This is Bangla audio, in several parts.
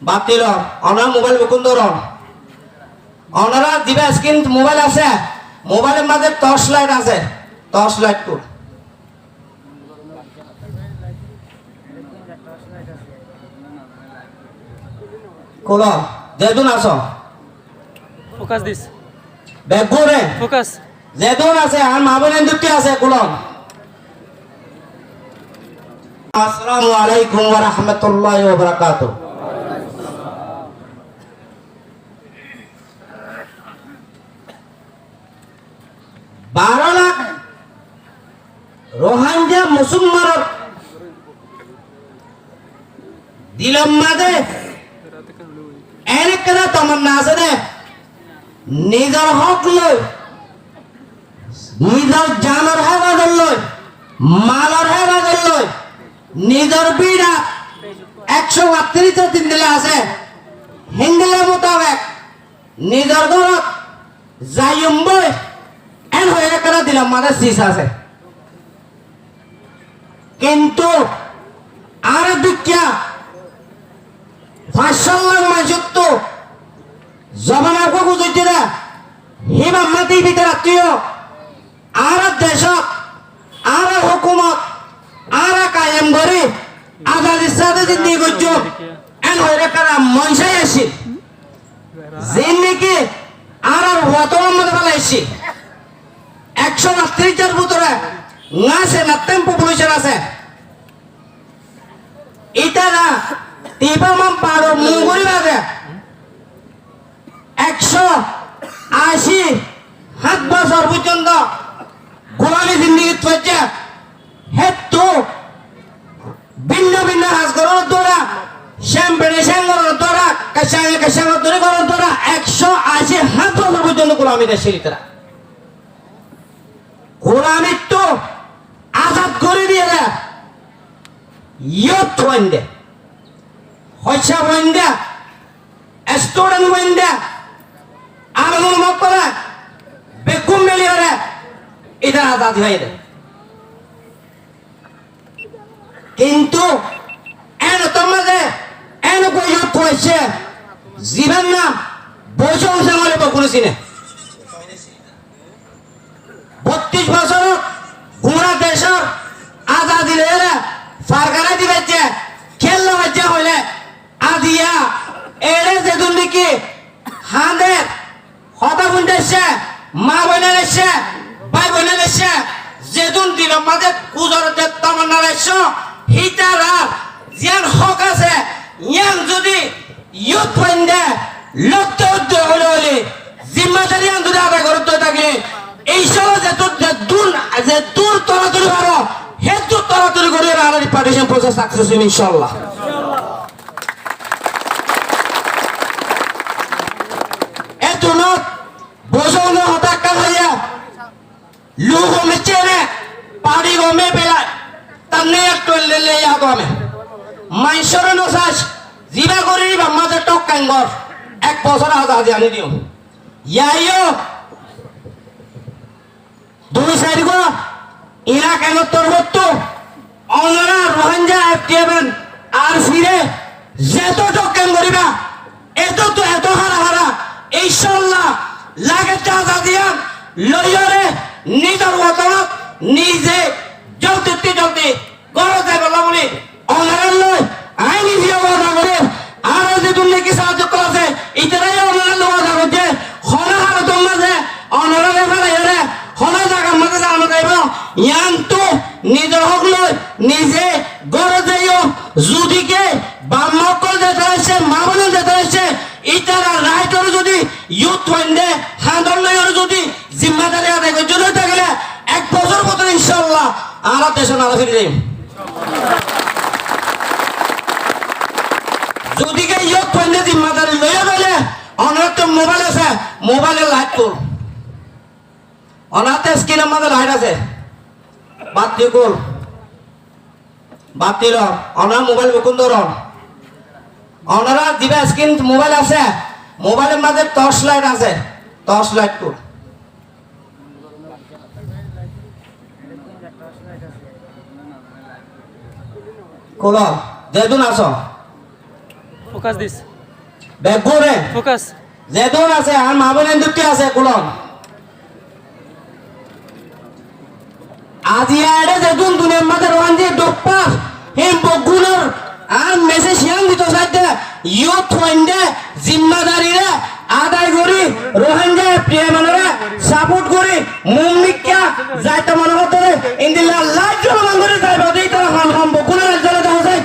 বাতিল অনার মোবাইল বুকুন ধরুন অনারা দিবা স্ক্রিন মোবাইল আছে মোবাইলের মাঝে টর্চ লাইট আছে টর্চ লাইট কর কোলা যেদুন আসো ফোকাস দিস ব্যাগ ঘুরে ফোকাস যেদুন আছে আর মাবনের দুটি আছে কোলন আসসালামু আলাইকুম ওয়া রাহমাতুল্লাহি ওয়া বারাকাতুহু बारह लाख रोहिंग्या मुसलमान दिलम मादे एने कदा तमन्ना আছে দে নিজের হক লয় নিজের জানের হেফাজত লয় মালের হেফাজত লয় নিজের বিড়া 138 দিন দিলে আছে হিন্দুর মোতাবেক নিজের ঘরত যাইম বই এন হয়ে করা দিলাম মাদের সিস আছে কিন্তু আর দুঃখিয়া 500 লাখ মানুষ তো জবান আর বুঝতে না হে মামাতি ভিতরে আত্মীয় আর দেশ আর হুকুমত আর কায়েম করে আজাদির সাথে জিন্দিগি করছো এন হয়ে করা মনসাই আসি জিন্দিগি আর ওয়াতমান মধ্যে ফেলাইছি 138 ভিতরে আছে না টেম্পো পপুলেশন আছে এটা না তিবামান পারো মুগুরি বাজে 180 7 বছর পর্যন্ত গোলামি জিন্দিগি চলছে হেতু ভিন্ন ভিন্ন হাজ করার দ্বারা শ্যাম্পেনে শ্যাঙ্গরের দ্বারা কাশাঙ্গে কাশাঙ্গর দূরে করার দ্বারা 180 7 বছর পর্যন্ত গোলামি দেশে তারা গোলামি তো আজাদ করে দিয়ে দেয় ইয়ত ওয়াইন্দে হইসা ওয়াইন্দে স্টুডেন্ট ওয়াইন্দে আলমুল মকরা বেকুম মিলিয়রে এটা আজাদ হয়ে দেয় কিন্তু এন তোমাদের এন কইয়ত হইছে জীবন না বসে বসে বলে বকুনে সিনে 32 বছর পুরা দেশের আজাদি লেরা সরকারে দিবেছে খেলনা বাচ্চা হইলে আদিয়া এরে যে দুর্নীতি হাঁদে হতা বুন্দেছে মা বোনের এসে ভাই বোনের এসে যেদুন দিল মাঝে কুজরতে তামান্না রেছো হিতারা যেন হক আছে ইয়ান যদি ইয়ুথ পয়েন্টে লক্ষ্য উদ্যোগ হলে হলে জিম্মাদারি আন্দোলন আদায় করতে থাকলে এই সব যে দূর তরাতরি পারো হেতু তরাতরি করে আর রিপার্টিশন প্রসেস সাকসেস হইবে ইনশাআল্লাহ এতো না বোঝানো হতাক্কা হইয়া লোক মেচেনে পাড়ি গমে পেলা তানে একটু লেলে ইয়াগমে মাইশরে নসাস জিবা করি বা মাঝে টক কাঙ্গর 1 বছর আজাদি আনি দিও ইয়াইও 2 সাইড গো ইরাক এগোত্তর হতো অনরা রোহিঙ্গা এফটিএমএন আর ফিরে যেত টকেন করিবা এত তো এত হারা হারা ইনশাআল্লাহ লাগে আজাদিয়া লইরে নিজের ওয়াতনত নিজে জলতে জলতে গরজে বলা বলি অনরা লই আইনি ভিও কথা করে আর যে তুমি কি সাহায্য করেছে ইতরাই অনরা লোয়া যাবে হনা হারা তোমাদের অনরা ফেলাইরে হনা জায়গা মধ্যে জানো যাইব ইয়ান্তু নিজের হক লই নিজে গড়ে যাইও যদিকে বামকল যেতে আছে মামুন যেতে আছে ইতারা রাইটর যদি ইউথ ওয়াইন্ডে হাঁদর লইর যদি জিম্মাদারি আদায় করে যদি থাকলে 1 বছর পর ইনশাআল্লাহ আমরা দেশে না ফিরে যাই যদিকে ইউথ ওয়াইন্ডে জিম্মাদারি লইয়া গেলে অনেক মোবাইল আছে মোবাইলে লাইট কর অনাতে স্ক্রিনের মধ্যে লাইট আছে বাতি কর বাতিল অনার মোবাইল বুকুন ধরুন অনারা দিবা স্ক্রিন মোবাইল আছে মোবাইলের মাঝে টর্চ লাইট আছে টর্চ লাইট কর কোলা যেদুন আসো ফোকাস দিস বেগুরে ফোকাস যেদন আছে আর মা বোনের দুটি আছে কুলম আজিয়া এড়ে যেদন দুনিয়ার মাঝে রোহানজি ডোপ্পা হিম বগুনর আর মেসেজ হিয়াম দিত সাইতে ইয়ুথ ওয়াইন্ডে জিম্মাদারিরে আদায় করি রোহিঙ্গা প্রিয় মানরে সাপোর্ট করি মুমিক্কা যাইতে মনে হতো ইন্দিল্লাহ লাইট জলমান করে যাইব দেই তারা হাম হাম বগুনের জলে দাও যাই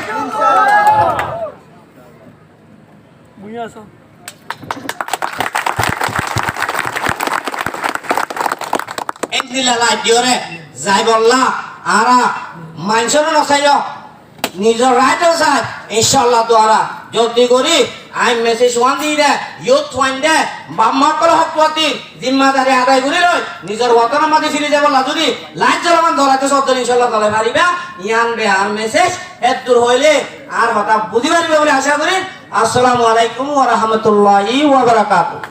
বুঝা আছো ইন্দিল্লাহ লাইট দিওরে যাই বললা আরা মাইনসর নসাইও নিজের রাইট আছে ইনশাআল্লাহ দোয়ারা জলদি করি আই মেসেজ ওয়ান দি দে ইউথ ওয়ান দে বাম্মাকল হকপতি জিম্মাদারি আদায় করি রই নিজের ওয়াতন মাঝে ফিরে যাব না যদি লাইট জ্বালামান ধরাতে সব ইনশাআল্লাহ তাআলা পারিবা ইয়ান রে আর মেসেজ এত দূর হইলে আর হঠাৎ বুঝি পারিবে বলে আশা করি আসসালামু আলাইকুম ওয়া রাহমাতুল্লাহি ওয়া বারাকাতুহু